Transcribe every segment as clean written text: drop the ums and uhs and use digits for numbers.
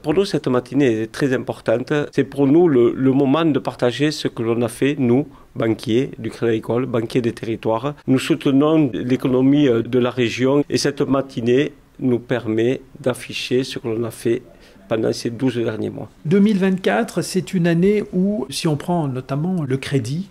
Pour nous, cette matinée est très importante. C'est pour nous le moment de partager ce que l'on a fait, nous, banquiers du Crédit Agricole, banquiers des territoires. Nous soutenons l'économie de la région et cette matinée nous permet d'afficher ce que l'on a fait pendant ces 12 derniers mois. 2024, c'est une année où, si on prend notamment le crédit,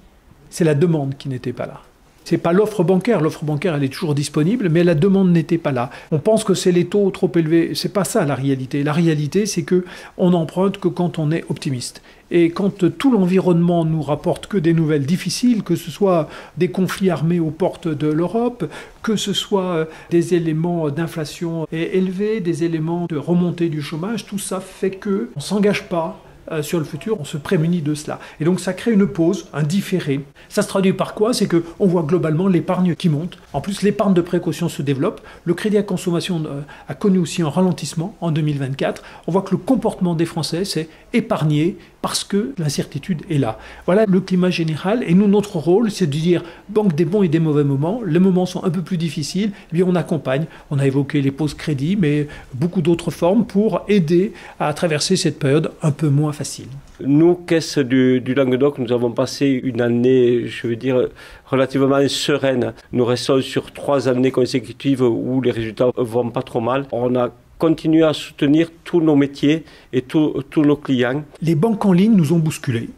c'est la demande qui n'était pas là. C'est pas l'offre bancaire. L'offre bancaire, elle est toujours disponible, mais la demande n'était pas là. On pense que c'est les taux trop élevés. C'est pas ça la réalité. La réalité, c'est que on n'emprunte que quand on est optimiste. Et quand tout l'environnement nous rapporte que des nouvelles difficiles, que ce soit des conflits armés aux portes de l'Europe, que ce soit des éléments d'inflation élevés, des éléments de remontée du chômage, tout ça fait que on s'engage pas sur le futur, on se prémunit de cela. Et donc ça crée une pause, un différé. Ça se traduit par quoi? C'est qu'on voit globalement l'épargne qui monte. En plus, l'épargne de précaution se développe. Le crédit à consommation a connu aussi un ralentissement en 2024. On voit que le comportement des Français, c'est épargner parce que l'incertitude est là. Voilà le climat général. Et nous, notre rôle, c'est de dire banque des bons et des mauvais moments. Les moments sont un peu plus difficiles. Eh bien, on accompagne. On a évoqué les pauses crédit, mais beaucoup d'autres formes pour aider à traverser cette période un peu moins facile. Nous, Caisse du Languedoc, nous avons passé une année, je veux dire, relativement sereine. Nous restons sur 3 années consécutives où les résultats vont pas trop mal. On a continué à soutenir tous nos métiers et tous nos clients. Les banques en ligne nous ont bousculés.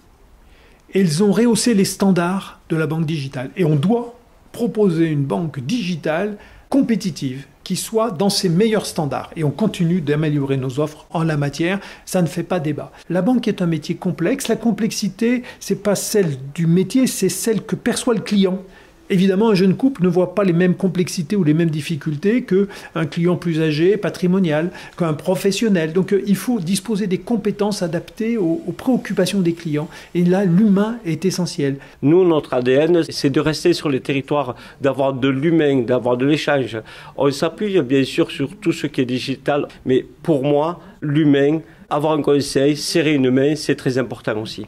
Elles ont rehaussé les standards de la banque digitale. Et on doit proposer une banque digitale compétitive qui soit dans ses meilleurs standards. Et on continue d'améliorer nos offres en la matière. Ça ne fait pas débat. La banque est un métier complexe. La complexité, c'est pas celle du métier, c'est celle que perçoit le client. Évidemment, un jeune couple ne voit pas les mêmes complexités ou les mêmes difficultés qu'un client plus âgé, patrimonial, qu'un professionnel. Donc il faut disposer des compétences adaptées aux préoccupations des clients. Et là, l'humain est essentiel. Nous, notre ADN, c'est de rester sur les territoires, d'avoir de l'humain, d'avoir de l'échange. On s'appuie bien sûr sur tout ce qui est digital, mais pour moi, l'humain, avoir un conseil, serrer une main, c'est très important aussi.